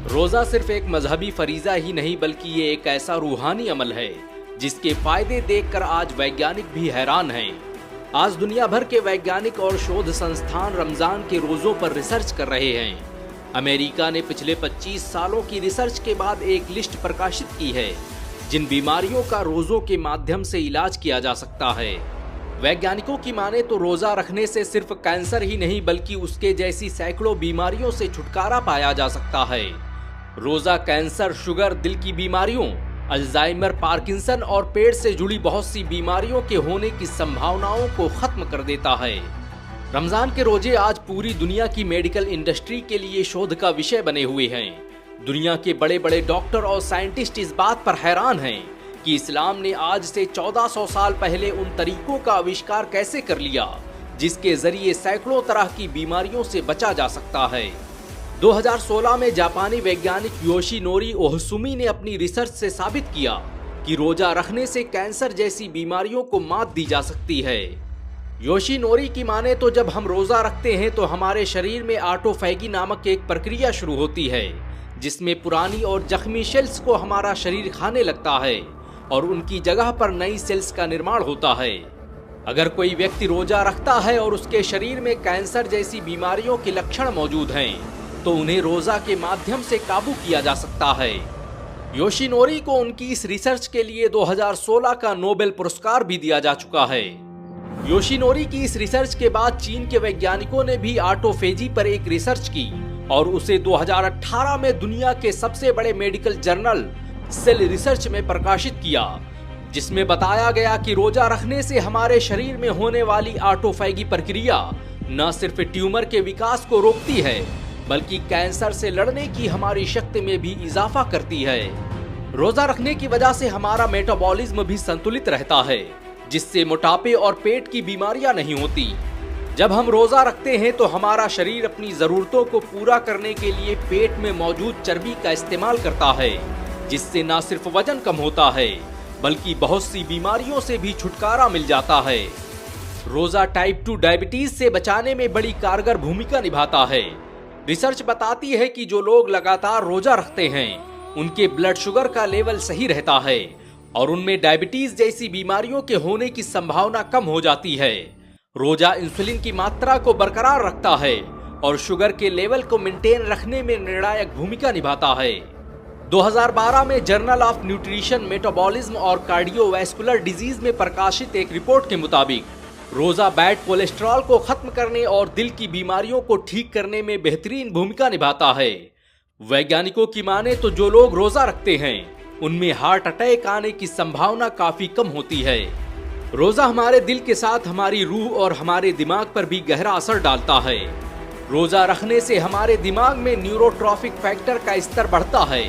रोजा सिर्फ एक मजहबी फरीजा ही नहीं बल्कि ये एक ऐसा रूहानी अमल है जिसके फायदे देखकर आज वैज्ञानिक भी हैरान हैं। आज दुनिया भर के वैज्ञानिक और शोध संस्थान रमजान के रोजों पर रिसर्च कर रहे हैं। अमेरिका ने पिछले 25 सालों की रिसर्च के बाद एक लिस्ट प्रकाशित की है जिन बीमारियों का रोजों के माध्यम से इलाज किया जा सकता है। वैज्ञानिकों की माने तो रोजा रखने से सिर्फ कैंसर ही नहीं बल्कि उसके जैसी सैकड़ों बीमारियों से छुटकारा पाया जा सकता है। रोजा कैंसर, शुगर, दिल की बीमारियों, अल्जाइमर, पार्किंसन और पेट से जुड़ी बहुत सी बीमारियों के होने की संभावनाओं को खत्म कर देता है। रमजान के रोजे आज पूरी दुनिया की मेडिकल इंडस्ट्री के लिए शोध का विषय बने हुए हैं। दुनिया के बड़े बड़े डॉक्टर और साइंटिस्ट इस बात पर हैरान हैं कि इस्लाम ने आज से 1400 साल पहले उन तरीकों का आविष्कार कैसे कर लिया जिसके जरिए सैकड़ों तरह की बीमारियों से बचा जा सकता है। 2016 में जापानी वैज्ञानिक योशिनोरी ओहसुमी ने अपनी रिसर्च से साबित किया कि रोजा रखने से कैंसर जैसी बीमारियों को मात दी जा सकती है। योशिनोरी की माने तो जब हम रोजा रखते हैं तो हमारे शरीर में ऑटोफैगी नामक एक प्रक्रिया शुरू होती है जिसमें पुरानी और जख्मी सेल्स को हमारा शरीर खाने लगता है और उनकी जगह पर नई सेल्स का निर्माण होता है। अगर कोई व्यक्ति रोजा रखता है और उसके शरीर में कैंसर जैसी बीमारियों के लक्षण मौजूद हैं तो उन्हें रोजा के माध्यम से काबू किया जा सकता है। योशिनोरी को उनकी इस रिसर्च के लिए 2016 का नोबेल पुरस्कार भी दिया जा चुका है। योशिनोरी की इस रिसर्च के बाद चीन के वैज्ञानिकों ने भी ऑटोफेजी पर एक रिसर्च की और उसे 2018 में दुनिया के सबसे बड़े मेडिकल जर्नल सेल रिसर्च में प्रकाशित किया, जिसमें बताया गया कि रोजा रखने से हमारे शरीर में होने वाली ऑटोफैगी प्रक्रिया न सिर्फ ट्यूमर के विकास को रोकती है बल्कि कैंसर से लड़ने की हमारी शक्ति में भी इजाफा करती है। रोजा रखने की वजह से हमारा मेटाबॉलिज्म भी संतुलित रहता है जिससे मोटापे और पेट की बीमारियां नहीं होती। जब हम रोजा रखते हैं तो हमारा शरीर अपनी जरूरतों को पूरा करने के लिए पेट में मौजूद चर्बी का इस्तेमाल करता है जिससे न सिर्फ वजन कम होता है बल्कि बहुत सी बीमारियों से भी छुटकारा मिल जाता है। रोजा टाइप 2 डायबिटीज से बचाने में बड़ी कारगर भूमिका निभाता है। रिसर्च बताती है कि जो लोग लगातार रोजा रखते हैं उनके ब्लड शुगर का लेवल सही रहता है और उनमें डायबिटीज जैसी बीमारियों के होने की संभावना कम हो जाती है। रोजा इंसुलिन की मात्रा को बरकरार रखता है और शुगर के लेवल को मेंटेन रखने में निर्णायक भूमिका निभाता है। 2012 में जर्नल ऑफ न्यूट्रिशन, मेटाबॉलिज्म और कार्डियोवैस्कुलर डिजीज में प्रकाशित एक रिपोर्ट के मुताबिक रोजा बैड कोलेस्ट्रॉल को खत्म करने और दिल की बीमारियों को ठीक करने में बेहतरीन भूमिका निभाता है। वैज्ञानिकों की माने तो जो लोग रोजा रखते हैं उनमें हार्ट अटैक आने की संभावना काफी कम होती है। रोजा हमारे दिल के साथ हमारी रूह और हमारे दिमाग पर भी गहरा असर डालता है। रोजा रखने से हमारे दिमाग में न्यूरोट्रॉफिक फैक्टर का स्तर बढ़ता है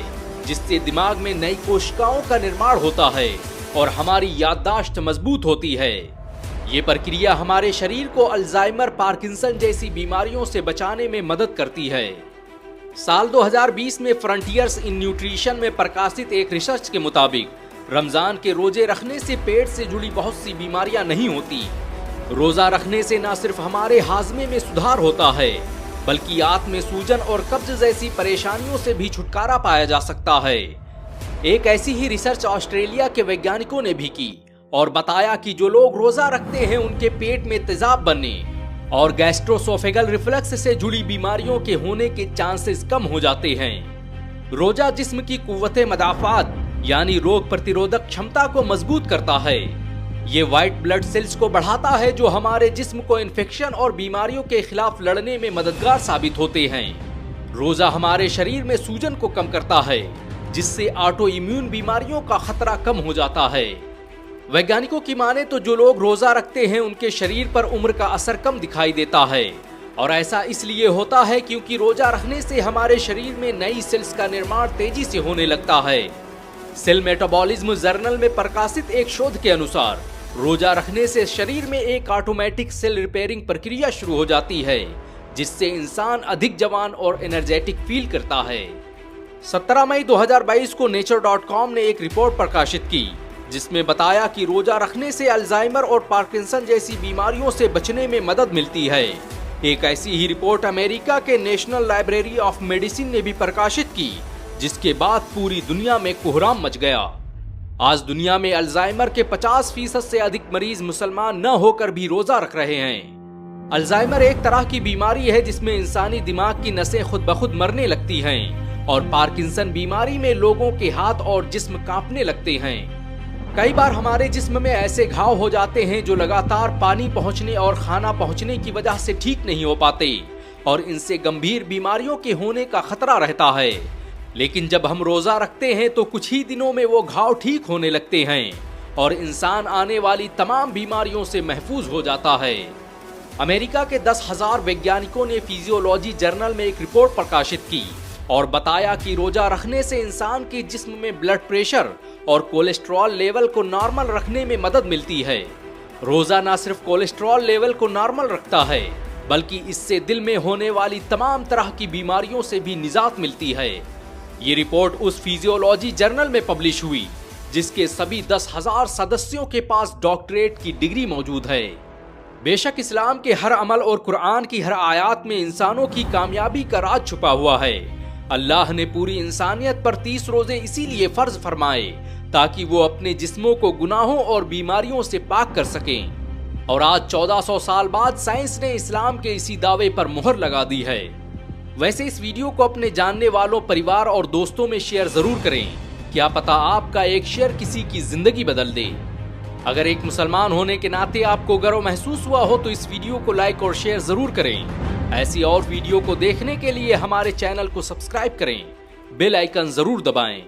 जिससे दिमाग में नई कोशिकाओं का निर्माण होता है और हमारी याददाश्त मजबूत होती है। ये प्रक्रिया हमारे शरीर को अल्जाइमर, पार्किंसन जैसी बीमारियों से बचाने में मदद करती है। साल 2020 में फ्रंटियर्स इन न्यूट्रिशन में प्रकाशित एक रिसर्च के मुताबिक रमजान के रोजे रखने से पेट से जुड़ी बहुत सी बीमारियां नहीं होती। रोजा रखने से न सिर्फ हमारे हाजमे में सुधार होता है बल्कि आंत में सूजन और कब्ज जैसी परेशानियों से भी छुटकारा पाया जा सकता है। एक ऐसी ही रिसर्च ऑस्ट्रेलिया के वैज्ञानिकों ने भी की और बताया कि जो लोग रोजा रखते हैं उनके पेट में तेजाब बनने और गैस्ट्रोसोफेगल रिफ्लक्स से जुड़ी बीमारियों के होने के चांसेस कम हो जाते हैं। रोजा जिस्म की कुव्वते मदाफात यानी रोग प्रतिरोधक क्षमता को मजबूत करता है। ये व्हाइट ब्लड सेल्स को बढ़ाता है जो हमारे जिस्म को इन्फेक्शन और बीमारियों के खिलाफ लड़ने में मददगार साबित होते हैं। रोजा हमारे शरीर में सूजन को कम करता है जिससे ऑटो इम्यून बीमारियों का खतरा कम हो जाता है। वैज्ञानिकों की माने तो जो लोग रोजा रखते हैं उनके शरीर पर उम्र का असर कम दिखाई देता है और ऐसा इसलिए होता है क्योंकि रोजा रखने से हमारे शरीर में नई सेल्स का निर्माण तेजी से होने लगता है। सेल मेटाबॉलिज्म जर्नल में प्रकाशित एक शोध के अनुसार रोजा रखने से शरीर में एक ऑटोमेटिक सेल रिपेयरिंग प्रक्रिया शुरू हो जाती है जिससे इंसान अधिक जवान और एनर्जेटिक फील करता है। 17 मई 2022 को nature.com ने एक रिपोर्ट प्रकाशित की जिसमें बताया कि रोजा रखने से अल्जाइमर और पार्किंसन जैसी बीमारियों से बचने में मदद मिलती है। एक ऐसी ही रिपोर्ट अमेरिका के नेशनल लाइब्रेरी ऑफ मेडिसिन ने भी प्रकाशित की, जिसके बाद पूरी दुनिया में कोहराम मच गया। आज दुनिया में अल्जाइमर के 50% से अधिक मरीज मुसलमान न होकर भी रोजा रख रहे हैं। अल्जाइमर एक तरह की बीमारी है जिसमें इंसानी दिमाग की नसें खुद ब खुद मरने लगती हैं और पार्किंसन बीमारी में लोगों के हाथ और जिस्म कांपने लगते हैं। कई बार हमारे जिस्म में ऐसे घाव हो जाते हैं जो लगातार पानी पहुंचने और खाना पहुंचने की वजह से ठीक नहीं हो पाते और इनसे गंभीर बीमारियों के होने का खतरा रहता है। लेकिन जब हम रोजा रखते हैं तो कुछ ही दिनों में वो घाव ठीक होने लगते हैं और इंसान आने वाली तमाम बीमारियों से महफूज हो जाता है। अमेरिका के 10,000 वैज्ञानिकों ने फिजियोलॉजी जर्नल में एक रिपोर्ट प्रकाशित की और बताया कि रोजा रखने से इंसान के जिस्म में ब्लड प्रेशर और कोलेस्ट्रॉल लेवल को नॉर्मल रखने में मदद मिलती है। रोजा न सिर्फ कोलेस्ट्रॉल लेवल को नॉर्मल रखता है बल्कि इससे दिल में होने वाली तमाम तरह की बीमारियों से भी निजात मिलती है। ये रिपोर्ट उस फिजियोलॉजी जर्नल में पब्लिश हुई जिसके सभी 10,000 सदस्यों के पास डॉक्टरेट की डिग्री मौजूद है। बेशक इस्लाम के हर अमल और कुरान की हर आयत में इंसानों की कामयाबी का राज छुपा हुआ है। अल्लाह ने पूरी इंसानियत पर 30 रोजे इसीलिए फर्ज फरमाए ताकि वो अपने जिस्मों को गुनाहों और बीमारियों से पाक कर सकें। और आज 1400 साल बाद साइंस ने इस्लाम के इसी दावे पर मुहर लगा दी है। वैसे इस वीडियो को अपने जानने वालों, परिवार और दोस्तों में शेयर जरूर करें। क्या पता आपका एक शेयर किसी की जिंदगी बदल दे। अगर एक मुसलमान होने के नाते आपको गर्व महसूस हुआ हो तो इस वीडियो को लाइक और शेयर जरूर करें। ऐसी और वीडियो को देखने के लिए हमारे चैनल को सब्सक्राइब करें, बेल आइकन जरूर दबाएं।